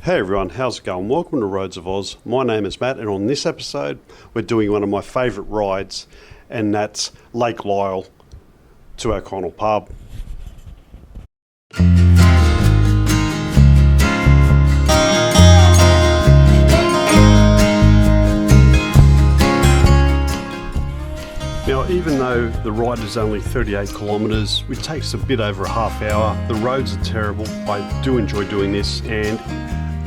Hey everyone, how's it going? Welcome to Roads of Oz. My name is Matt, and on this episode we're doing one of my favourite rides, and that's Lake Lyell to Oconnel pub. Now, even though the ride is only 38 kilometres, which takes a bit over a half hour, the roads are terrible. I do enjoy doing this, and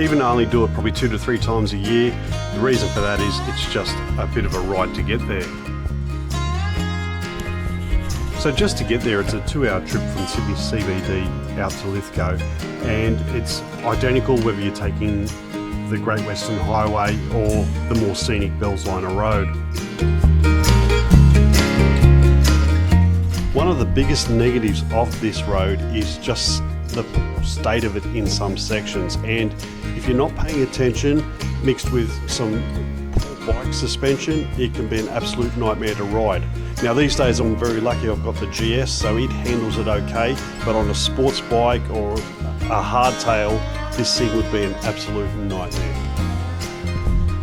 even though I only do it probably 2 to 3 times a year, the reason for that is it's just a bit of a ride to get there. So just to get there, it's a 2-hour trip from Sydney CBD out to Lithgow, and it's identical whether you're taking the Great Western Highway or the more scenic Bellsliner Road. One of the biggest negatives of this road is just the state of it in some sections, and if you're not paying attention, mixed with some poor bike suspension, it can be an absolute nightmare to ride. Now these days I'm very lucky, I've got the GS, so it handles it okay, but on a sports bike or a hardtail, this thing would be an absolute nightmare.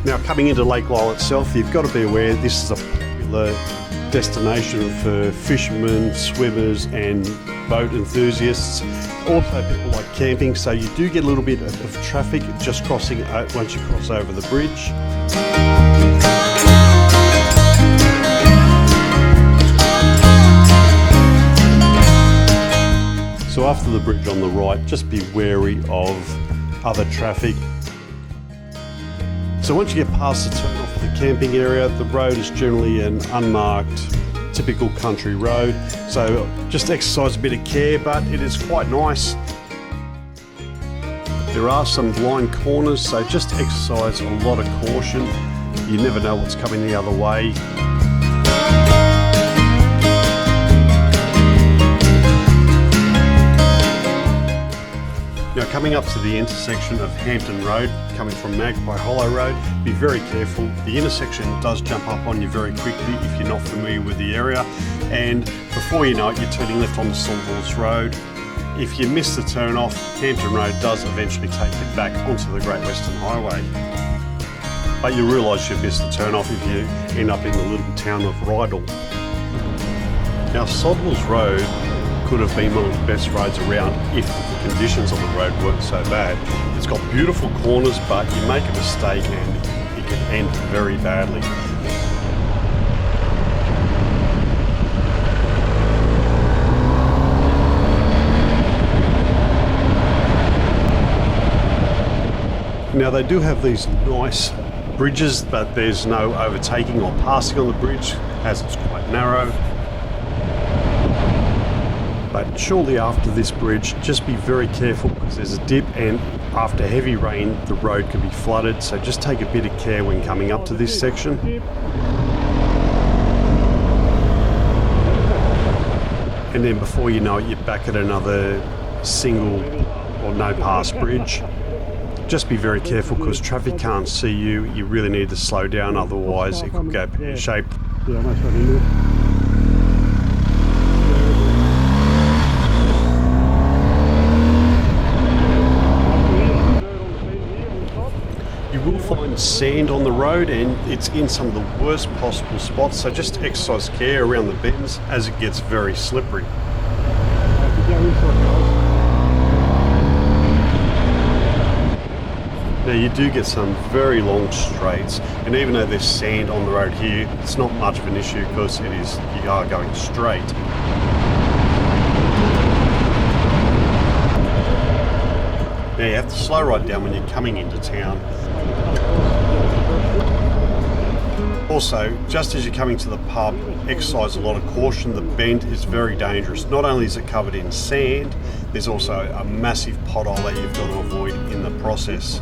Now coming into Lake Lyell itself, you've got to be aware this is a popular destination for fishermen, swimmers and boat enthusiasts. Also people like camping, so you do get a little bit of traffic just crossing once you cross over the bridge. So after the bridge on the right, just be wary of other traffic. So once you get past the turn off the camping area, the road is generally an unmarked, typical country road. So just exercise a bit of care, but it is quite nice. There are some blind corners, so just exercise a lot of caution. You never know what's coming the other way. Now coming up to the intersection of Hampton Road, coming from Magpie Hollow Road, be very careful. The intersection does jump up on you very quickly if you're not familiar with the area, and before you know it, you're turning left on the Saltwalls Road. If you miss the turn off, Hampton Road does eventually take it back onto the Great Western Highway. But you'll realise you've missed the turn off if you end up in the little town of Lyall. Now Saltwalls Road could have been one of the best roads around if the conditions on the road weren't so bad. It's got beautiful corners, but you make a mistake and it can end very badly. Now they do have these nice bridges, but there's no overtaking or passing on the bridge as it's quite narrow. But shortly after this bridge, just be very careful because there's a dip, and after heavy rain the road can be flooded, so just take a bit of care when coming up to this section. And then before you know it, you're back at another single or no pass bridge. Just be very careful because traffic can't see you. You really need to slow down, otherwise it could go pear-shaped. You will find sand on the road, and it's in some of the worst possible spots, so just exercise care around the bends as it gets very slippery. Now you do get some very long straights, and even though there's sand on the road here, it's not much of an issue because you are going straight. Now you have to slow right down when you're coming into town. Also, just as you're coming to the pub, exercise a lot of caution. The bend is very dangerous. Not only is it covered in sand, there's also a massive pothole that you've got to avoid in the process.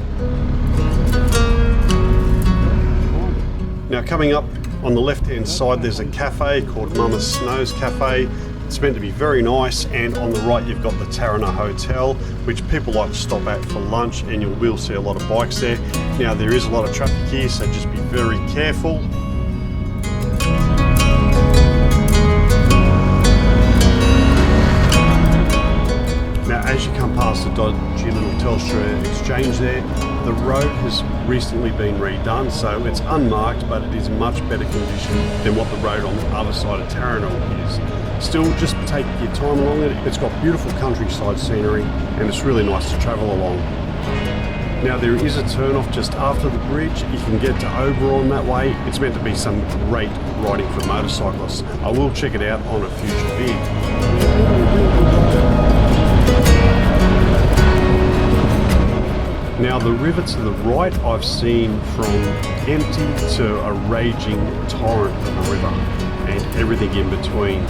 Now coming up on the left hand side, there's a cafe called Moma's Snow's Cafe. It's meant to be very nice, and on the right you've got the Tarana Hotel, which people like to stop at for lunch, and you will see a lot of bikes there. Now there is a lot of traffic here, so just be very careful. Now as you come past the Dodge and Telstra exchange there. The road has recently been redone, so it's unmarked, but it is in much better condition than what the road on the other side of Tarana is. Still, just take your time along it. It's got beautiful countryside scenery, and it's really nice to travel along. Now there is a turn off just after the bridge. You can get to Oberon that way. It's meant to be some great riding for motorcyclists. I will check it out on a future vid. Now the river to the right I've seen from empty to a raging torrent of a river and everything in between.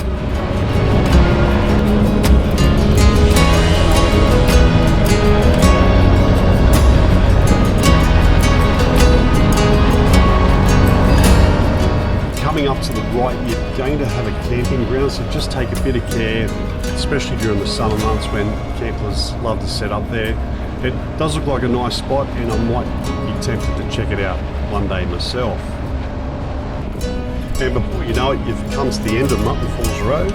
Coming up to the right, you're going to have a camping ground, so just take a bit of care, especially during the summer months when campers love to set up there. It does look like a nice spot, and I might be tempted to check it out one day myself. And before you know it, you've come to the end of Mutton Falls Road.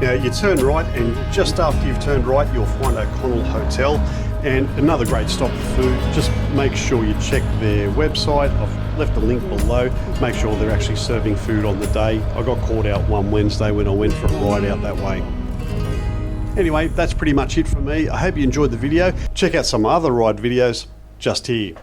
Now you turn right, and just after you've turned right, you'll find Oconnel Hotel. And another great stop for food. Just make sure you check their website. I've left a link below. Make sure they're actually serving food on the day. I got caught out one Wednesday when I went for a ride out that way. Anyway, that's pretty much it for me. I hope you enjoyed the video. Check out some other ride videos just here.